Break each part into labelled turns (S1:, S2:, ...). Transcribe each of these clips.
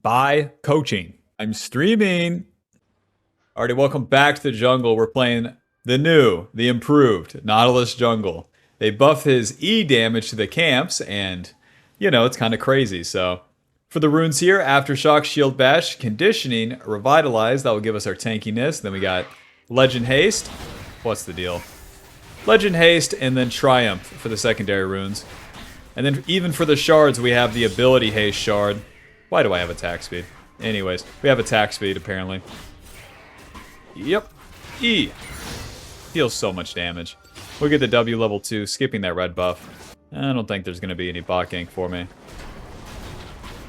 S1: by coaching. I'm streaming. Alrighty, welcome back to the jungle. We're playing the improved Nautilus Jungle. They buff his E damage to the camps, and, you know, it's kind of crazy. So, for the runes here, Aftershock, Shield Bash, Conditioning, Revitalize, that will give us our tankiness. Then we got Legend Haste. What's the deal? Legend Haste, and then Triumph for the secondary runes. And then even for the shards, we have the Ability Haste shard. Why do I have attack speed? Anyways, we have attack speed, apparently. Yep. E. Deals so much damage. We'll get the W level 2, skipping that red buff. I don't think there's going to be any bot gank for me.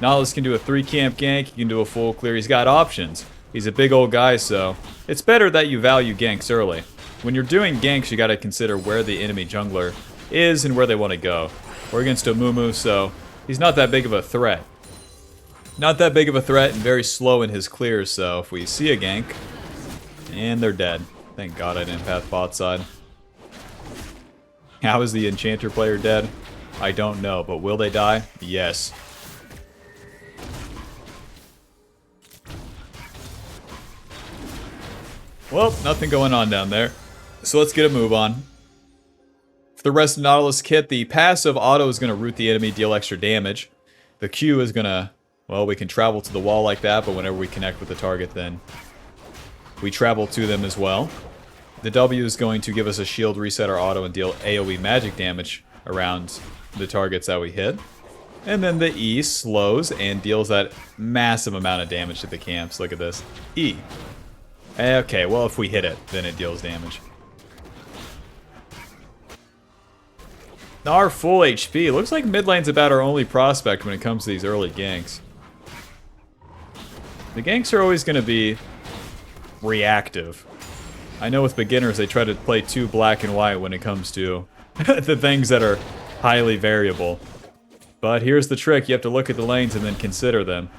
S1: Nautilus can do a 3-camp gank, he can do a full clear, he's got options. He's a big old guy, so it's better that you value ganks early. When you're doing ganks, you got to consider where the enemy jungler is and where they want to go. We're against a Mumu, so he's not that big of a threat. Not that big of a threat and very slow in his clears, so if we see a gank, and they're dead. Thank God I didn't path bot side. How is the Enchanter player dead? I don't know, but will they die? Yes. Well, nothing going on down there. So let's get a move on. For the rest of Nautilus kit, the passive auto is going to root the enemy, deal extra damage. The Q is going to, well, we can travel to the wall like that, but whenever we connect with the target, then we travel to them as well. The W is going to give us a shield, reset our auto, and deal AoE magic damage around the targets that we hit. And then the E slows and deals that massive amount of damage to the camps. Look at this. E. Okay, well, if we hit it, then it deals damage. Our full HP. Looks like mid lane's about our only prospect when it comes to these early ganks. The ganks are always going to be reactive. I know with beginners they try to play too black and white when it comes to the things that are highly variable. But here's the trick, you have to look at the lanes and then consider them.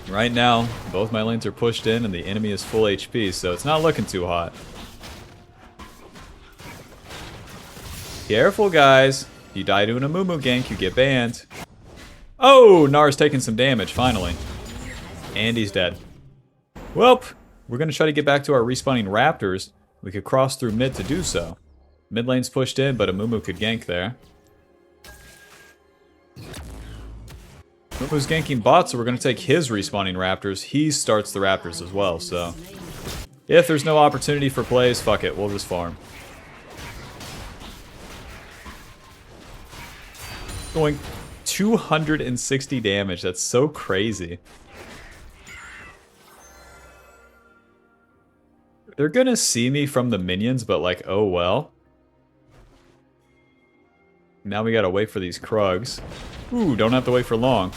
S1: Right now, both my lanes are pushed in and the enemy is full HP, so it's not looking too hot. Careful, guys. If you die to an Amumu gank, you get banned. Oh, Nar's taking some damage, finally. And he's dead. Well, we're going to try to get back to our respawning raptors. We could cross through mid to do so. Mid lane's pushed in, but Amumu could gank there. Amumu's ganking bot, so we're going to take his respawning raptors. He starts the raptors as well, so if there's no opportunity for plays, fuck it, we'll just farm. Going 260 damage, that's so crazy. They're gonna see me from the minions, but like, oh well. Now we gotta wait for these Krugs. Ooh, don't have to wait for long.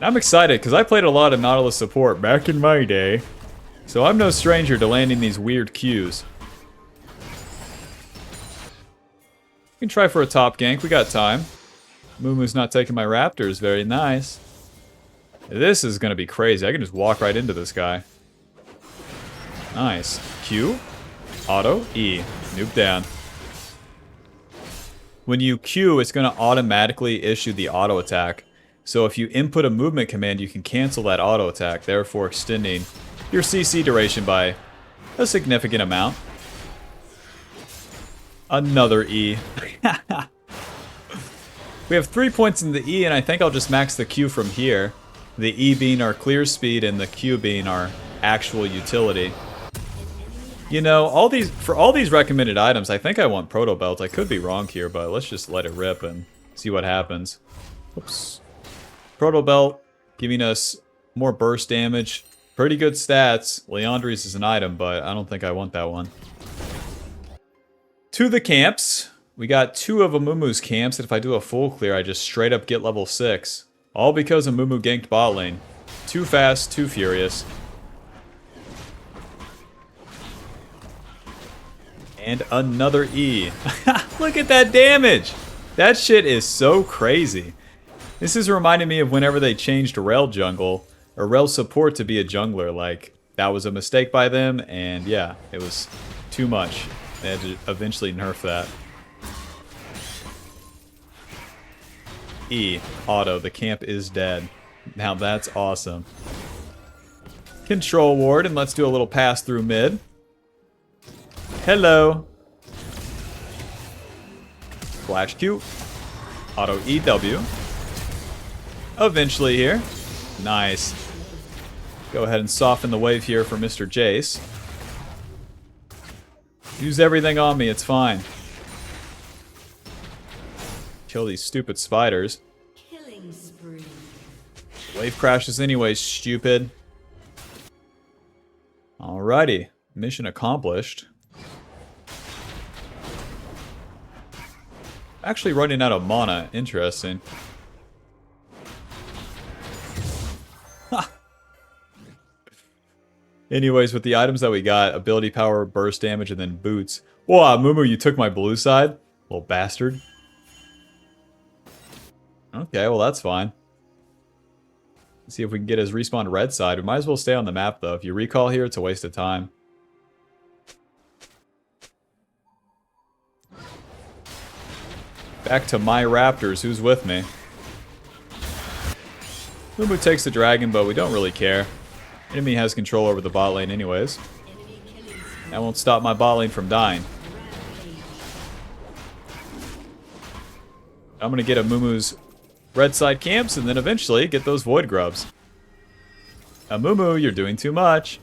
S1: I'm excited, because I played a lot of Nautilus support back in my day. So I'm no stranger to landing these weird Qs. We can try for a top gank, we got time. Mumu's not taking my raptors, very nice. This is gonna be crazy, I can just walk right into this guy. Nice. Q, auto, E, nuke down. When you Q, it's gonna automatically issue the auto attack. So if you input a movement command, you can cancel that auto attack, therefore extending your CC duration by a significant amount. Another E. We have 3 points in the E, and I think I'll just max the Q from here. The E being our clear speed, and the Q being our actual utility. You know, for all these recommended items, I think I want Proto Belt. I could be wrong here, but let's just let it rip and see what happens. Oops. Proto Belt giving us more burst damage. Pretty good stats. Leandri's is an item, but I don't think I want that one. To the camps. We got 2 of Amumu's camps, and if I do a full clear, I just straight up get level 6. All because Amumu ganked bot lane. Too fast, too furious. And another E. Look at that damage! That shit is so crazy. This is reminding me of whenever they changed Herald jungle, or Herald support to be a jungler. Like, that was a mistake by them, and yeah, it was too much. They had to eventually nerf that. E. Auto. The camp is dead. Now that's awesome. Control ward, and let's do a little pass through mid. Hello. Flash Q. Auto EW. Eventually here. Nice. Go ahead and soften the wave here for Mr. Jace. Use everything on me, it's fine. Kill these stupid spiders.
S2: Killing spree.
S1: Wave crashes anyway, stupid. Alrighty. Mission accomplished. Actually running out of mana. Interesting. Ha! Anyways, with the items that we got, ability power, burst damage, and then boots. Whoa, Mumu, you took my blue side? Little bastard. Okay, well that's fine. Let's see if we can get his respawn red side. We might as well stay on the map though. If you recall here, it's a waste of time. Back to my raptors. Who's with me? Mumu takes the dragon, but we don't really care. Enemy has control over the bot lane anyways. That won't stop my bot lane from dying. I'm gonna get a Mumu's red side camps and then eventually get those void grubs. Mumu, you're doing too much.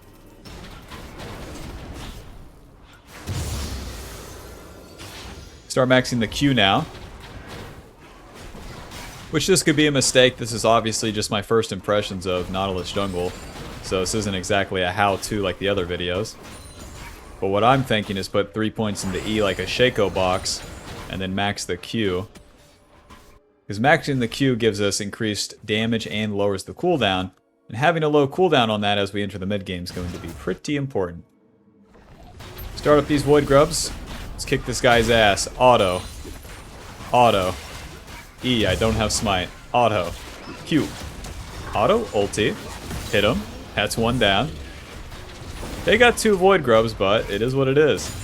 S1: Start maxing the Q now. Which this could be a mistake. This is obviously just my first impressions of Nautilus Jungle. So this isn't exactly a how-to like the other videos. But what I'm thinking is put 3 points into E like a Shaco box. And then max the Q. Because maxing the Q gives us increased damage and lowers the cooldown. And having a low cooldown on that as we enter the mid-game is going to be pretty important. Start up these void grubs. Let's kick this guy's ass. Auto. Auto. E, I don't have smite. Auto. Q. Auto. Ulti. Hit him. That's one down. They got 2 void grubs, but it is what it is.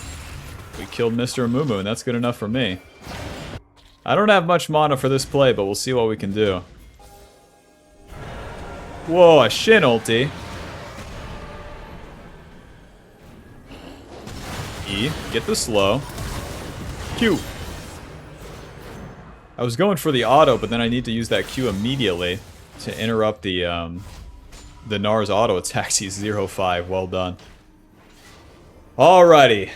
S1: We killed Mr. Mumu, and that's good enough for me. I don't have much mana for this play, but we'll see what we can do. Whoa, a Shin ulti. E, get the slow. Q. I was going for the auto, but then I need to use that Q immediately to interrupt the Nar's auto attack. He's 0-5. Well done. Alrighty.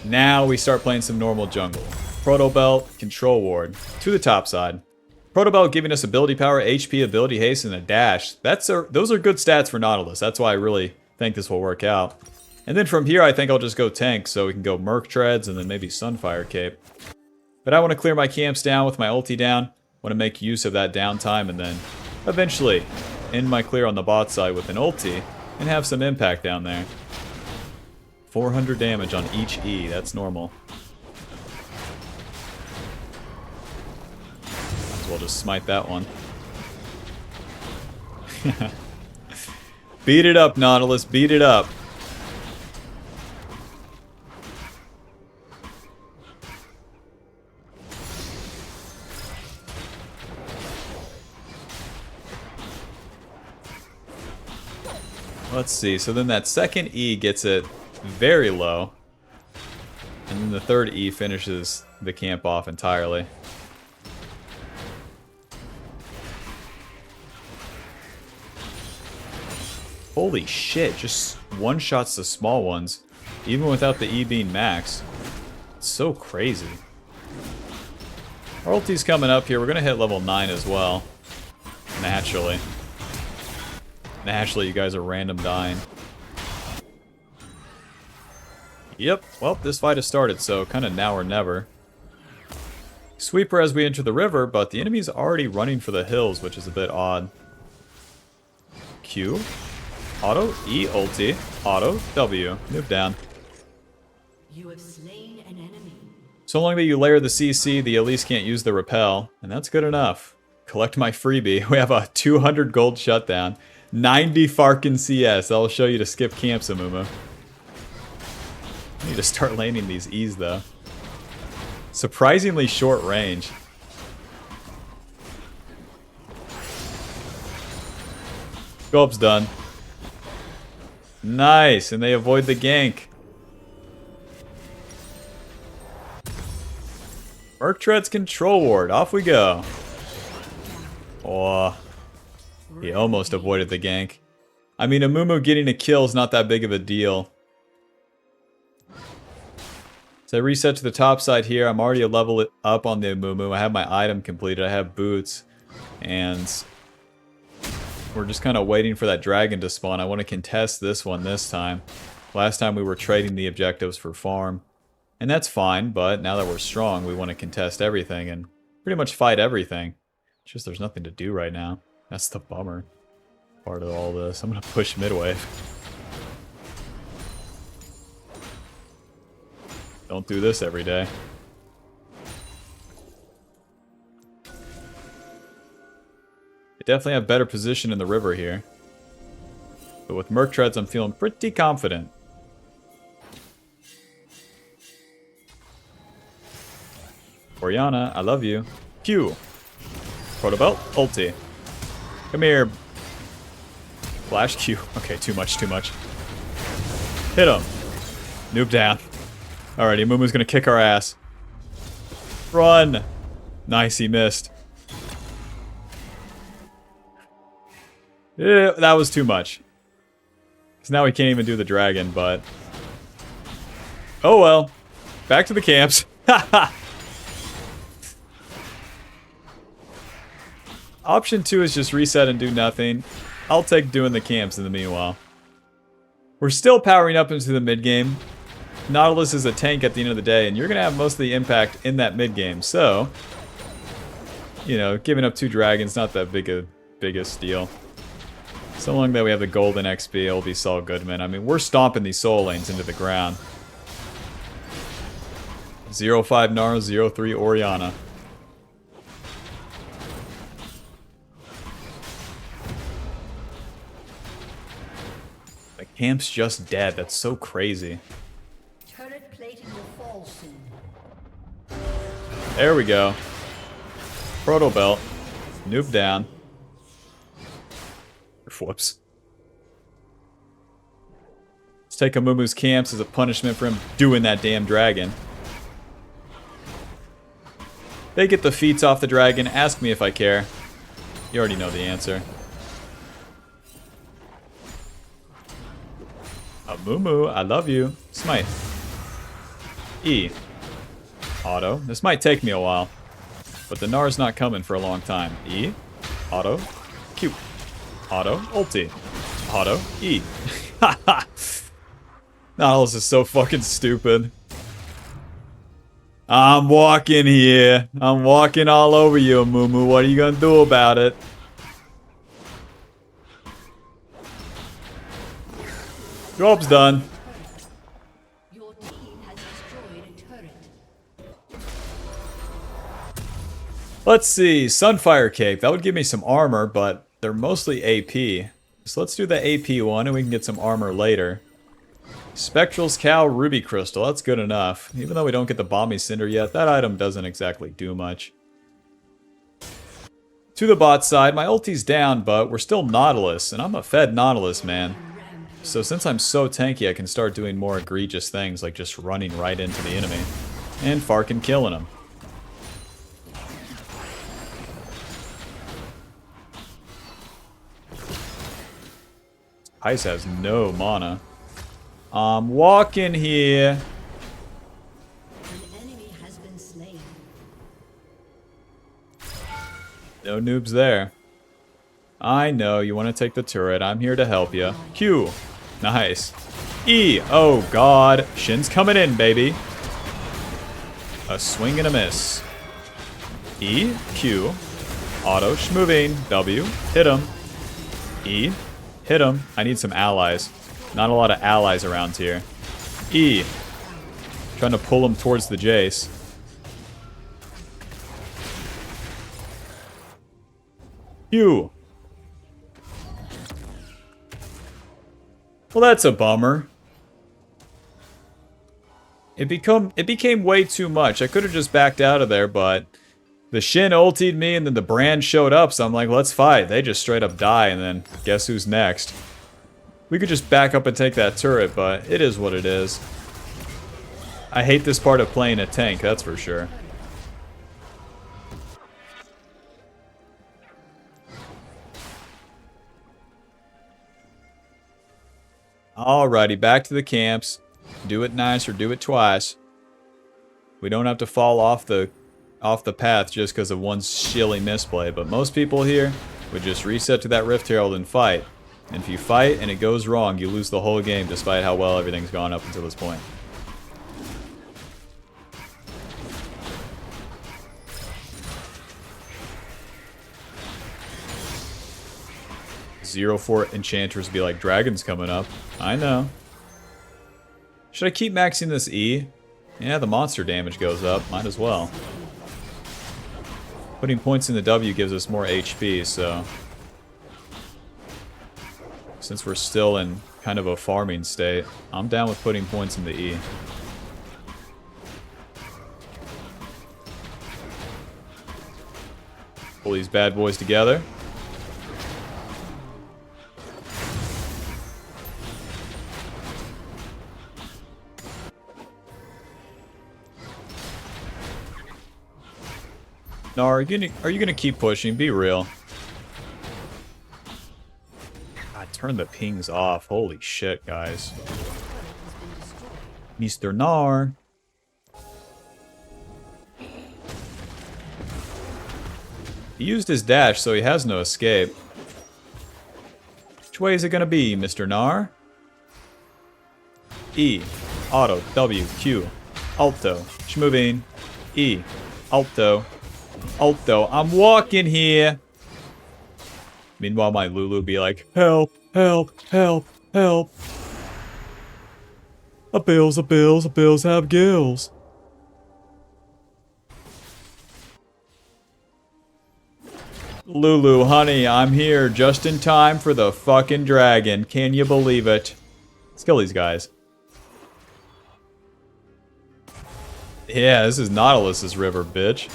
S1: Now we start playing some normal jungle. Proto Belt, Control Ward. To the top side. Proto Belt giving us ability power, HP, ability haste, and a dash. Those are good stats for Nautilus. That's why I really think this will work out. And then from here, I think I'll just go tank, so we can go Merc Treads and then maybe Sunfire Cape. But I want to clear my camps down with my ulti down. Want to make use of that downtime and then eventually end my clear on the bot side with an ulti and have some impact down there. 400 damage on each E. That's normal. Might as well just smite that one. Beat it up, Nautilus. Beat it up. Let's see, so then that second E gets it very low. And then the third E finishes the camp off entirely. Holy shit, just one-shots the small ones. Even without the E being maxed. It's so crazy. Our ulti's coming up here. We're going to hit level 9 as well. Naturally. Naturally, you guys are random dying. Yep, well, this fight has started, so kind of now or never. Sweeper as we enter the river, but the enemy's already running for the hills, which is a bit odd. Q. Auto. E ulti. Auto. W. Move down.
S2: You have slain an enemy.
S1: So long that you layer the CC, the Elise can't use the repel, and that's good enough. Collect my freebie. We have a 200 gold shutdown. 90 Farkin CS. I'll show you to skip camps, Amumu. I need to start landing these E's, though. Surprisingly short range. Sculpt's done. Nice, and they avoid the gank. Merc control ward. Off we go. Oh, he almost avoided the gank. I mean, Amumu getting a kill is not that big of a deal. So I reset to the top side here. I'm already a level up on the Amumu. I have my item completed. I have boots. And we're just kind of waiting for that dragon to spawn. I want to contest this one this time. Last time we were trading the objectives for farm. And that's fine, but now that we're strong, we want to contest everything and pretty much fight everything. It's just there's nothing to do right now. That's the bummer part of all this. I'm going to push midwave. Don't do this every day. They definitely have better position in the river here. But with Merc Treads, I'm feeling pretty confident. Oriana, I love you. Q. Protobelt, ulti. Come here. Flash Q. Okay, too much, too much. Hit him. Noob down. Alrighty, Mumu's gonna kick our ass. Run! Nice, he missed. Yeah, that was too much. Because now we can't even do the dragon, but... oh well. Back to the camps. Option 2 is just reset and do nothing. I'll take doing the camps in the meanwhile. We're still powering up into the mid-game. Nautilus is a tank at the end of the day, and you're going to have most of the impact in that mid-game. So, you know, giving up 2 dragons, not that biggest deal. So long that we have the golden XP, it'll be Saul Goodman. I mean, we're stomping these soul lanes into the ground. 0-5 Naro, 0-3 Oriana. The camp's just dead. That's so crazy.
S2: Turret plating will fall soon.
S1: There we go. Proto belt. Noob down. Whoops. Let's take Amumu's camps as a punishment for him doing that damn dragon. They get the feats off the dragon. Ask me if I care. You already know the answer. Amumu, I love you. Smite. E. Auto. This might take me a while, but the Nar's not coming for a long time. E. Auto. Q. Auto. Ulti. Auto. E. Haha. Nautilus is so fucking stupid. I'm walking here. I'm walking all over you, Amumu. What are you gonna do about it? Job's done.
S2: Your team has destroyed a turret.
S1: Let's see. Sunfire Cape. That would give me some armor, but they're mostly AP. So let's do the AP one and we can get some armor later. Spectral's Cow Ruby Crystal. That's good enough. Even though we don't get the Bomby Cinder yet, that item doesn't exactly do much. To the bot side, my ulti's down, but we're still Nautilus, and I'm a fed Nautilus, man. So since I'm so tanky, I can start doing more egregious things, like just running right into the enemy. And farkin' killing him. Ice has no mana. I'm walking here.
S2: An enemy has been slain.
S1: No noobs there. I know, you want to take the turret. I'm here to help you. Q. Nice. E. Oh, God. Shin's coming in, baby. A swing and a miss. E. Q. Auto. Schmoving. W. Hit him. E. Hit him. I need some allies. Not a lot of allies around here. E. Trying to pull him towards the Jace. Q. Well, that's a bummer. It became way too much. I could have just backed out of there, but The Shin ultied me, and then the Brand showed up, so I'm like, let's fight. They just straight up die, and then guess who's next? We could just back up and take that turret, but it is what it is. I hate this part of playing a tank, that's for sure. Alrighty, back to the camps. Do it nice or do it twice. We don't have to fall off the path just because of one silly misplay, but most people here would just reset to that Rift Herald and fight. And if you fight and it goes wrong, you lose the whole game despite how well everything's gone up until this point. Zero for enchanters be like, dragon's coming up. I know. Should I keep maxing this E? Yeah, the monster damage goes up. Might as well. Putting points in the W gives us more HP, so... Since we're still in kind of a farming state, I'm down with putting points in the E. Pull these bad boys together. No, are you gonna keep pushing? Be real. God, turn the pings off. Holy shit, guys. Mr. Nar. He used his dash, so he has no escape. Which way is it gonna be, Mr. Nar? E. Auto. W. Q. Alto. Schmoving. E. Alto. Alto. I'm walking here. Meanwhile, my Lulu be like, help, help, help, help. A bills have gills. Lulu, honey, I'm here just in time for the fucking dragon. Can you believe it? Let's kill these guys. Yeah, this is Nautilus's river, bitch.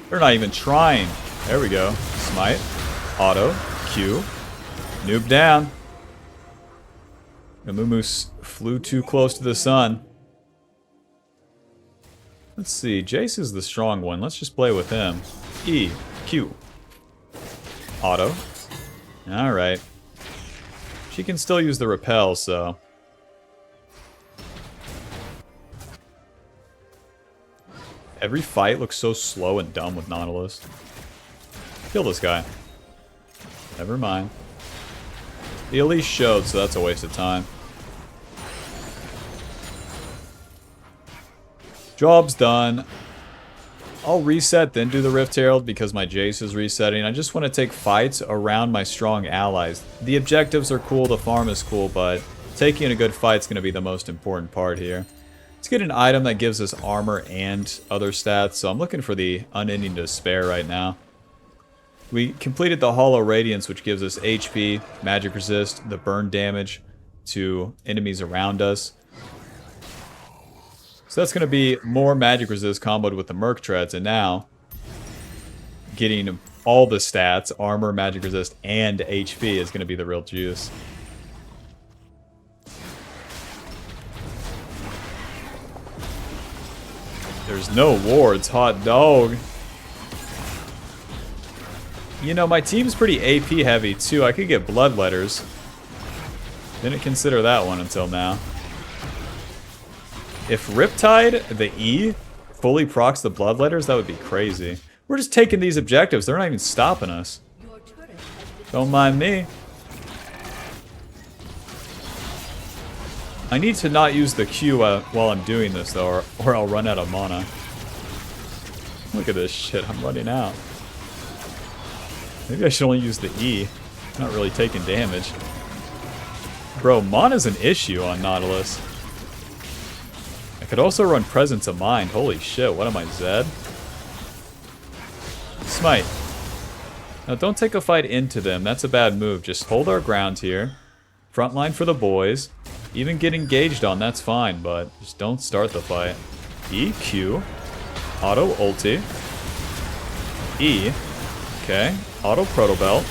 S1: They're not even trying. There we go. Smite. Auto. Q. Noob down. Amumu flew too close to the sun. Let's see. Jace is the strong one. Let's just play with him. E. Q. Auto. Alright. She can still use the repel, so... Every fight looks so slow and dumb with Nautilus. Kill this guy. Never mind. The Elise showed, so that's a waste of time. Job's done. I'll reset, then do the Rift Herald because my Jace is resetting. I just want to take fights around my strong allies. The objectives are cool, the farm is cool, but taking a good fight is going to be the most important part here. Let's get an item that gives us armor and other stats, so I'm looking for the Unending Despair right now. We completed the Hollow Radiance, which gives us HP, magic resist, the burn damage to enemies around us. So that's going to be more magic resist comboed with the Merc Treads, and now getting all the stats, armor, magic resist, and HP is going to be the real juice. There's no wards, hot dog. You know, my team's pretty AP heavy too. I could get bloodletters. Didn't consider that one until now. If Riptide, the E, fully procs the bloodletters, that would be crazy. We're just taking these objectives. They're not even stopping us. Don't mind me. I need to not use the Q while I'm doing this, though, or I'll run out of mana. Look at this shit, I'm running out. Maybe I should only use the E. I'm not really taking damage. Bro, mana's an issue on Nautilus. I could also run Presence of Mind. Holy shit, what am I, Zed? Smite. Now, don't take a fight into them. That's a bad move. Just hold our ground here. Frontline for the boys. Even get engaged on, that's fine, but just don't start the fight. E, Q. Auto ulti. E. Okay. Auto proto belt.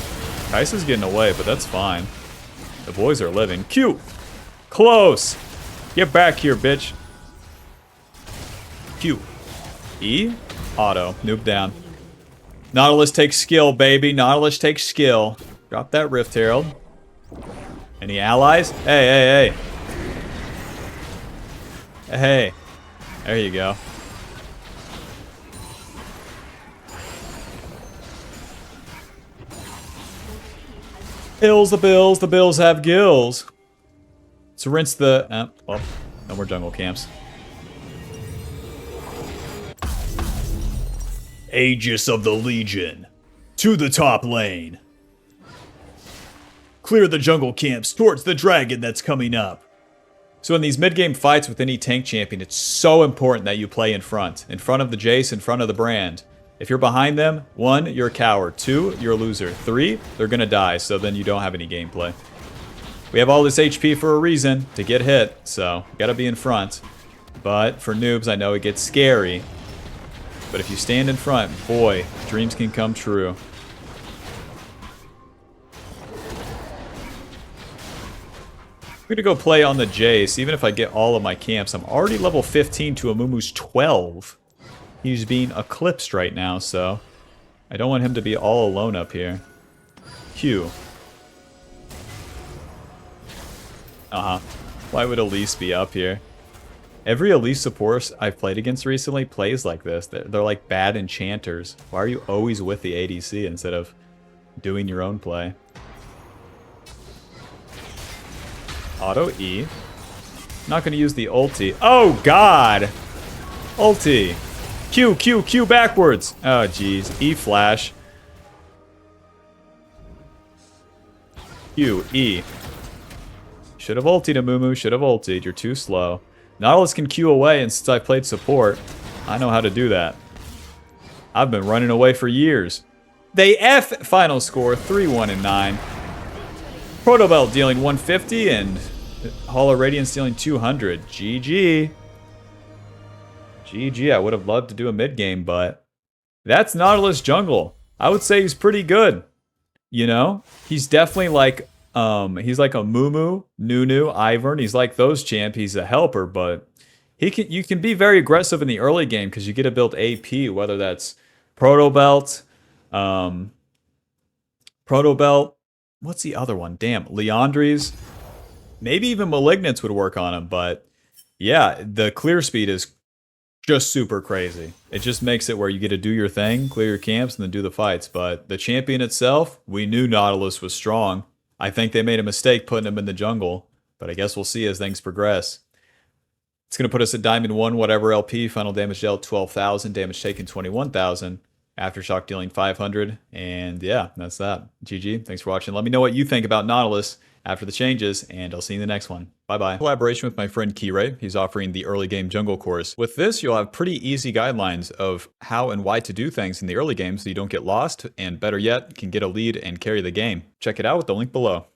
S1: Kai'Sa's getting away, but that's fine. The boys are living. Q. Close. Get back here, bitch. Q. E. Auto. Noob down. Nautilus takes skill, baby. Nautilus takes skill. Drop that Rift Herald. Any allies? Hey, hey, hey. Hey. There you go. Hills the bills. The bills have gills. So rinse the... well, no more jungle camps. Aegis of the Legion. To the top lane. Clear the jungle camps towards the dragon that's coming up. So in these mid-game fights with any tank champion, it's so important that you play in front. In front of the Jace, in front of the Brand. If you're behind them, 1, you're a coward. 2, you're a loser. 3, they're gonna die, so then you don't have any gameplay. We have all this HP for a reason, to get hit, so gotta be in front. But for noobs, I know it gets scary. But if you stand in front, boy, dreams can come true. I'm gonna go play on the Jace, even if I get all of my camps. I'm already level 15 to Amumu's 12. He's being eclipsed right now, so I don't want him to be all alone up here. Q. Why would Elise be up here? Every Elise support I've played against recently plays like this. They're like bad enchanters. Why are you always with the ADC instead of doing your own play? Auto E. Not going to use the ulti. Oh, God! Ulti. Q, Q, Q backwards. Oh, jeez. E flash. Q, E. Should have ultied, Amumu. Should have ultied. You're too slow. Nautilus can Q away, and since I played support, I know how to do that. I've been running away for years. They F final score 3-1-9. Protobelt dealing 150 and Hall of Radiance dealing 200. GG. GG. I would have loved to do a mid game, but that's Nautilus Jungle. I would say he's pretty good. You know, he's definitely like he's like a Mumu, Nunu, Ivern. He's like those champ. He's a helper, but you can be very aggressive in the early game because you get to build AP, whether that's Protobelt, what's the other one? Damn, Leandries. Maybe even Malignants would work on him, but yeah, the clear speed is just super crazy. It just makes it where you get to do your thing, clear your camps, and then do the fights. But the champion itself, we knew Nautilus was strong. I think they made a mistake putting him in the jungle, but I guess we'll see as things progress. It's going to put us at Diamond 1, whatever LP, final damage dealt 12,000, damage taken 21,000, Aftershock dealing 500, and yeah, that's that. GG, thanks for watching. Let me know what you think about Nautilus after the changes, and I'll see you in the next one. Bye-bye. Collaboration with my friend Kiray. He's offering the early game jungle course. With this, you'll have pretty easy guidelines of how and why to do things in the early game so you don't get lost, and better yet, can get a lead and carry the game. Check it out with the link below.